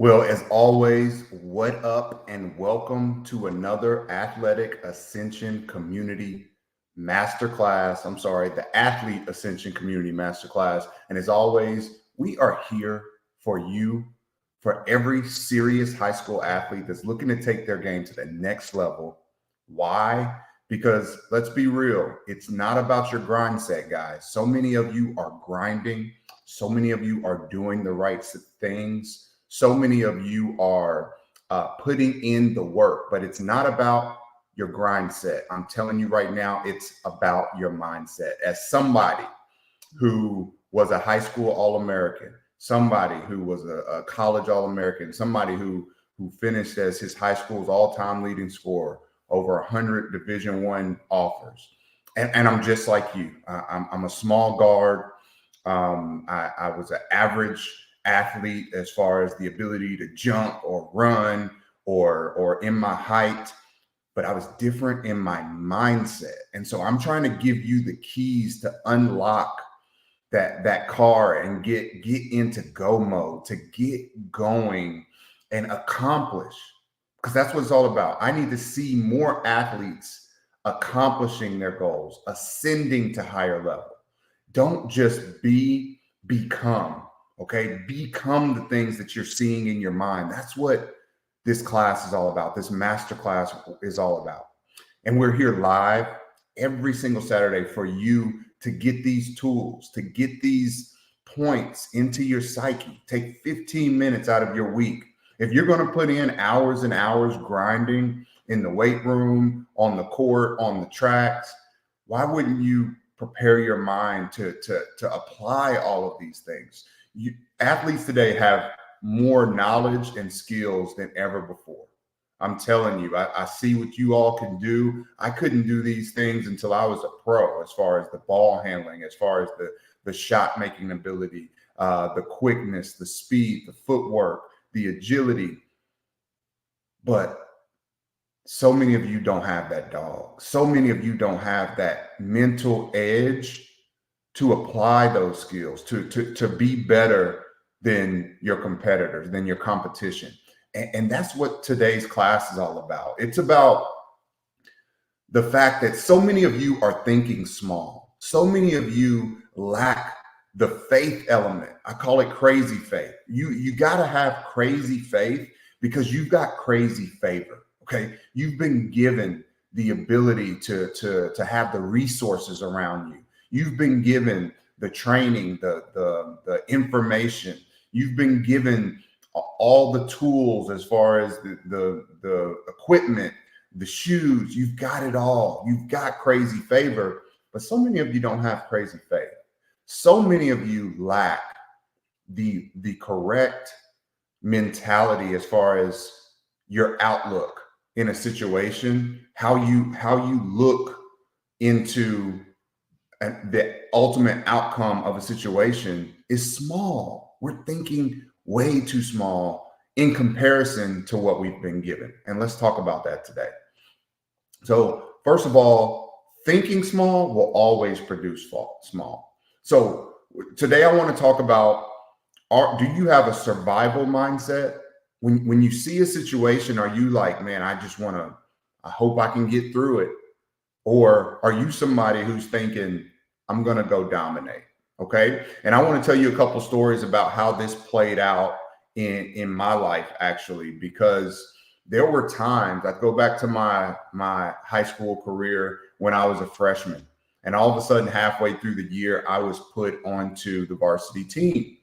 Well, as always, what up and welcome to another Athletic Ascension Community Masterclass. I'm sorry, the Athlete Ascension Community Masterclass. And as always, we are here for you, for every serious high school athlete that's looking to take their game to the next level. Why? Because let's be real, it's not about your grind set, guys. So many of you are grinding, so many of you are doing the right things. So many of you are putting in the work, but it's not about your grind set. I'm telling you right now, it's about your mindset. As somebody who was a high school All-American, somebody who was a college All-American, somebody who finished as his high school's all-time leading scorer, over 100 Division I offers. And I'm just like you. I'm a small guard. I was an average athlete as far as the ability to jump or run or in my height, but I was different in my mindset. And so I'm trying to give you the keys to unlock that car and get into go mode, to get going and accomplish, because that's what it's all about. I need to see more athletes accomplishing their goals, ascending to higher level. Don't just become. Okay, become the things that you're seeing in your mind. That's what this class is all about. This master class is all about. And we're here live every single Saturday for you to get these tools, to get these points into your psyche. Take 15 minutes out of your week. If you're going to put in hours and hours grinding in the weight room, on the court, on the tracks, why wouldn't you prepare your mind to apply all of these things? Athletes today have more knowledge and skills than ever before. I'm telling you, I see what you all can do. I couldn't do these things until I was a pro, as far as the ball handling, as far as the shot making ability, the quickness, the speed, the footwork, the agility. But so many of you don't have that dog. So many of you don't have that mental edge to apply those skills, to be better than your competitors, than your competition. And that's what today's class is all about. It's about the fact that so many of you are thinking small. So many of you lack the faith element. I call it crazy faith. You got to have crazy faith because you've got crazy favor. Okay. You've been given the ability to have the resources around you. You've been given the training, the information. You've been given all the tools as far as the equipment, the shoes. You've got it all. You've got crazy favor, but so many of you don't have crazy faith. So many of you lack the correct mentality as far as your outlook in a situation, how you look into the ultimate outcome of a situation is small. We're thinking way too small in comparison to what we've been given. And let's talk about that today. So first of all, thinking small will always produce small. So today I want to talk about, do you have a survival mindset? When you see a situation, are you like, man, I hope I can get through it? Or are you somebody who's thinking, I'm going to go dominate? Okay. And I want to tell you a couple stories about how this played out in my life, actually, because there were times, I go back to my high school career when I was a freshman, and all of a sudden, halfway through the year, I was put onto the varsity team.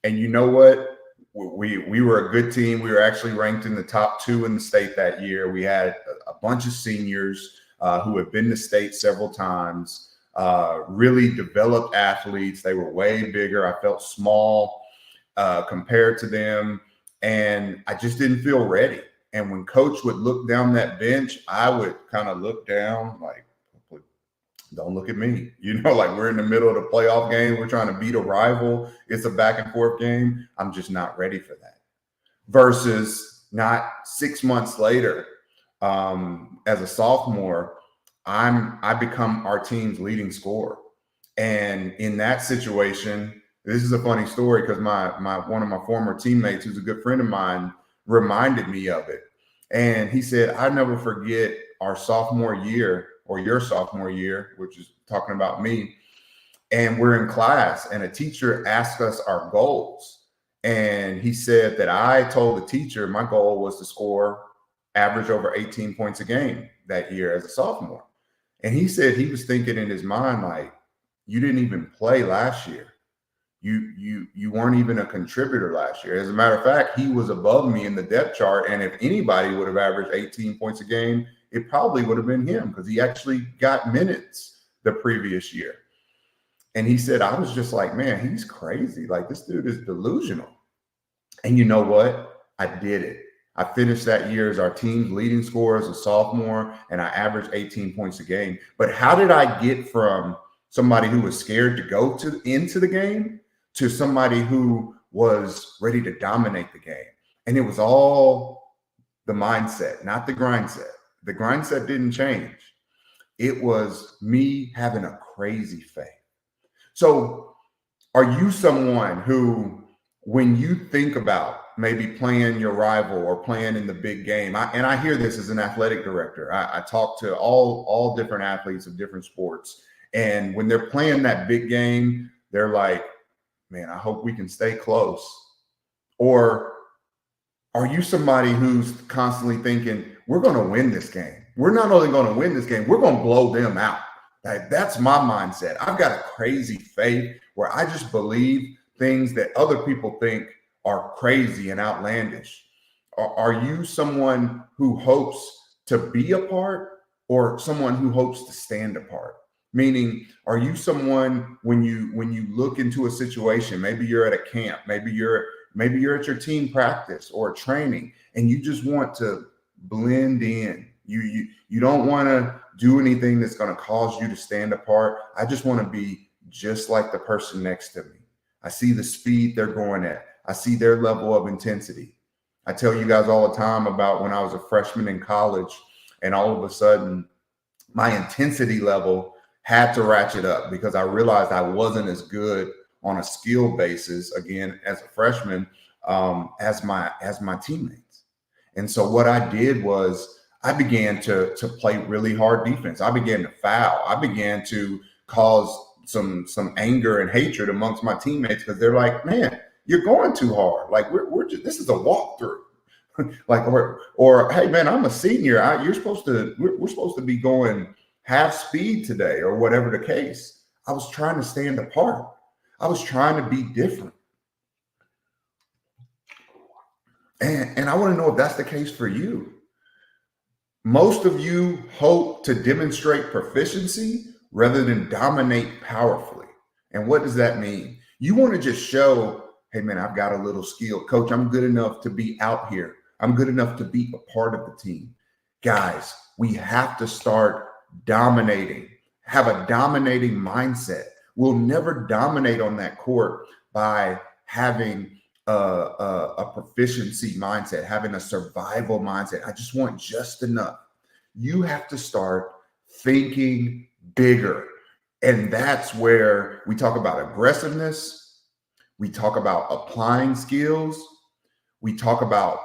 And you know what? We were a good team. We were actually ranked in the top 2 in the state that year. We had a bunch of seniors who had been to state several times. Really developed athletes. They were way bigger. I felt small compared to them, and I just didn't feel ready. And when coach would look down that bench, I would kind of look down like, don't look at me. Like we're in the middle of the playoff game. We're trying to beat a rival. It's a back and forth game. I'm just not ready for that. Versus not 6 months later, as a sophomore, I become our team's leading scorer. And in that situation, This is a funny story because my one of my former teammates, who's a good friend of mine, reminded me of it. And he said, I never forget our sophomore year, or your sophomore year, which is talking about me. And we're in class and a teacher asked us our goals. And he said that I told the teacher my goal was to average over 18 points a game that year as a sophomore. And he said he was thinking in his mind, like, you didn't even play last year. You weren't even a contributor last year. As a matter of fact, he was above me in the depth chart. And if anybody would have averaged 18 points a game, it probably would have been him, because he actually got minutes the previous year. And he said, I was just like, man, he's crazy. Like, this dude is delusional. And you know what? I did it. I finished that year as our team's leading scorer as a sophomore, and I averaged 18 points a game. But how did I get from somebody who was scared to go into the game to somebody who was ready to dominate the game? And it was all the mindset, not the grind set. The grind set didn't change. It was me having a crazy faith. So are you someone who, when you think about maybe playing your rival or playing in the big game, and I hear this as an athletic director, I talk to all different athletes of different sports, and when they're playing that big game, they're like, man, I hope we can stay close. Or are you somebody who's constantly thinking, we're going to win this game? We're not only going to win this game, we're going to blow them out. Like, that's my mindset. I've got a crazy faith where I just believe things that other people think are crazy and outlandish. Are you someone who hopes to be a part, or someone who hopes to stand apart? Meaning, are you someone, when you look into a situation, maybe you're at a camp, maybe you're at your team practice or training, and you just want to blend in. You don't want to do anything that's going to cause you to stand apart. I just want to be just like the person next to me. I see the speed they're going at. I see their level of intensity. I tell you guys all the time about when I was a freshman in college, and all of a sudden my intensity level had to ratchet up because I realized I wasn't as good on a skill basis, again, as a freshman, as my teammates. And so what I did was I began to play really hard defense. I began to foul. I began to cause some anger and hatred amongst my teammates, because they're like, man, you're going too hard. Like, we're just, this is a walkthrough. Like, or hey man, I'm a senior. We're supposed to be going half speed today, or whatever the case. I was trying to stand apart. I was trying to be different. And I want to know if that's the case for you. Most of you hope to demonstrate proficiency rather than dominate powerfully. And what does that mean? You want to just show, hey man, I've got a little skill. Coach, I'm good enough to be out here. I'm good enough to be a part of the team. Guys, we have to start dominating, have a dominating mindset. We'll never dominate on that court by having a proficiency mindset, having a survival mindset. I just want just enough. You have to start thinking bigger. And that's where we talk about aggressiveness. We talk about applying skills. We talk about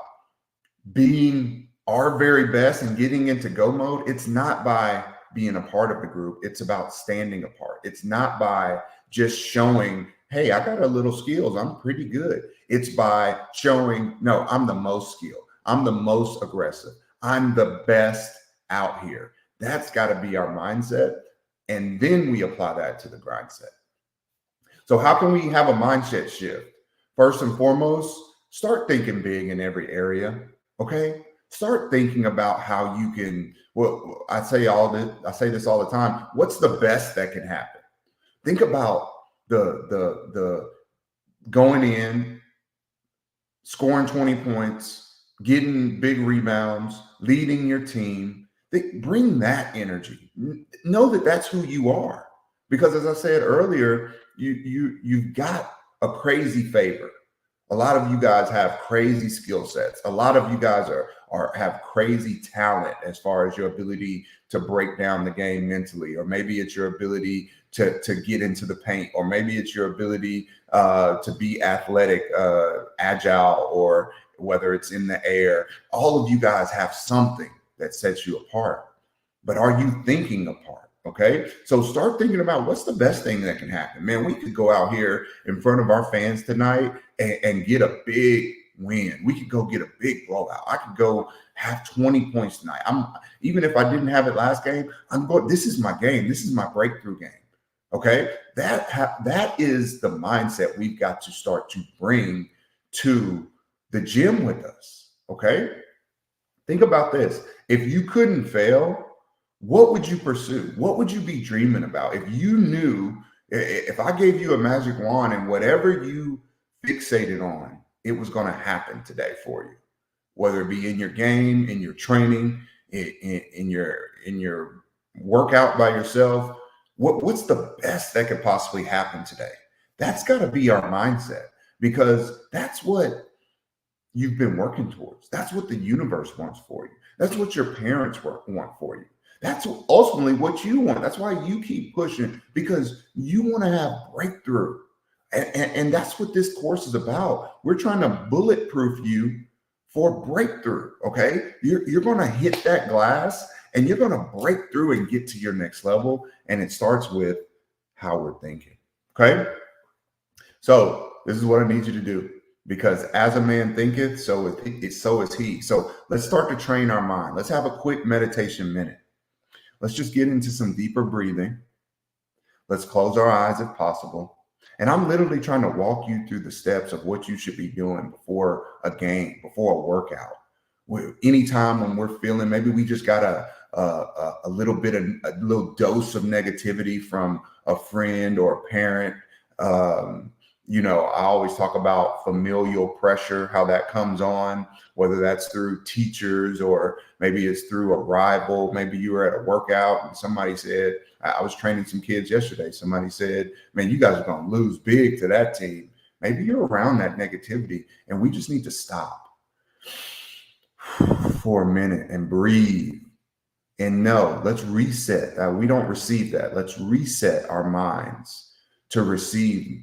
being our very best and getting into go mode. It's not by being a part of the group. It's about standing apart. It's not by just showing, hey, I got a little skills. I'm pretty good. It's by showing, no, I'm the most skilled. I'm the most aggressive. I'm the best out here. That's got to be our mindset. And then we apply that to the grind set. So how can we have a mindset shift? First and foremost, start thinking big in every area. Okay. Start thinking about how you can, well, I say this all the time. What's the best that can happen? Think about the going in, scoring 20 points, getting big rebounds, leading your team. Bring that energy. Know that that's who you are. Because as I said earlier, you've got a crazy favor. A lot of you guys have crazy skill sets. A lot of you guys have crazy talent as far as your ability to break down the game mentally, or maybe it's your ability to get into the paint, or maybe it's your ability to be athletic, agile, or whether it's in the air. All of you guys have something that sets you apart. But are you thinking apart? Okay, so start thinking about what's the best thing that can happen. Man, we could go out here in front of our fans tonight and get a big win. We could go get a big blowout. I could go have 20 points tonight. Even if I didn't have it last game, I'm going. This is my game. This is my breakthrough game. Okay, that is the mindset we've got to start to bring to the gym with us. Okay, think about this. If you couldn't fail, what would you pursue? What would you be dreaming about? If you knew, if I gave you a magic wand and whatever you fixated on, it was going to happen today for you, whether it be in your game, in your training, in your workout by yourself, what's the best that could possibly happen today? That's got to be our mindset, because that's what you've been working towards. That's what the universe wants for you. That's what your parents want for you. That's ultimately what you want. That's why you keep pushing, because you want to have breakthrough. And that's what this course is about. We're trying to bulletproof you for breakthrough. Okay. You're going to hit that glass and you're going to break through and get to your next level. And it starts with how we're thinking. Okay. So this is what I need you to do, because as a man thinketh, so is he. So let's start to train our mind. Let's have a quick meditation minute. Let's just get into some deeper breathing. Let's close our eyes if possible. And I'm literally trying to walk you through the steps of what you should be doing before a game, before a workout. Anytime when we're feeling, maybe we just got a little dose of negativity from a friend or a parent. I always talk about familial pressure, how that comes on, whether that's through teachers or maybe it's through a rival. Maybe you were at a workout and somebody said, I was training some kids yesterday. Somebody said, man, you guys are going to lose big to that team. Maybe you're around that negativity, and we just need to stop for a minute and breathe. And no, let's reset. We don't receive that. Let's reset our minds to receive.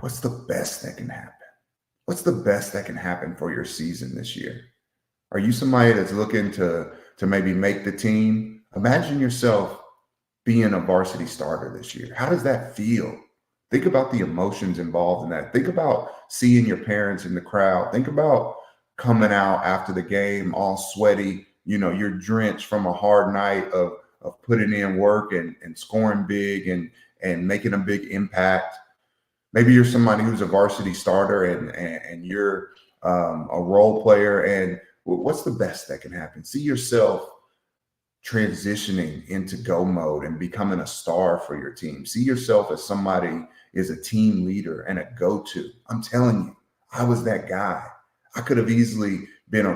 What's the best that can happen? What's the best that can happen for your season this year? Are you somebody that's looking to maybe make the team? Imagine yourself being a varsity starter this year. How does that feel? Think about the emotions involved in that. Think about seeing your parents in the crowd. Think about coming out after the game all sweaty. You're drenched from a hard night of putting in work and scoring big and making a big impact. Maybe you're somebody who's a varsity starter and you're a role player. And what's the best that can happen? See yourself transitioning into go mode and becoming a star for your team. See yourself as somebody is a team leader and a go-to. I'm telling you, I was that guy. I could have easily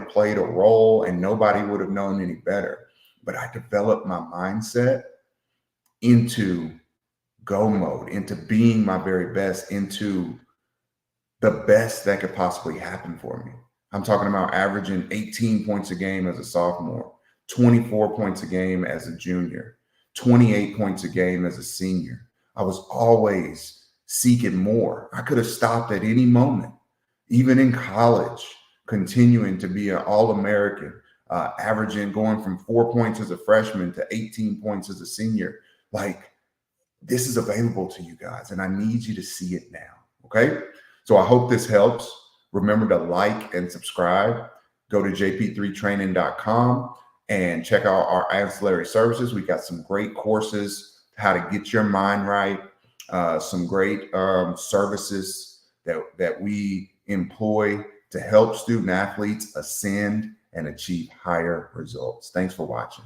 played a role and nobody would have known any better. But I developed my mindset into go mode, into being my very best, into the best that could possibly happen for me. I'm talking about averaging 18 points a game as a sophomore, 24 points a game as a junior, 28 points a game as a senior. I was always seeking more. I could have stopped at any moment, even in college, continuing to be an All-American, going from 4 points as a freshman to 18 points as a senior. Like, this is available to you guys, and I need you to see it now, okay? So I hope this helps. Remember to like and subscribe. Go to jp3training.com and check out our ancillary services. We got some great courses, how to get your mind right, some great services that we employ to help student athletes ascend and achieve higher results. Thanks for watching.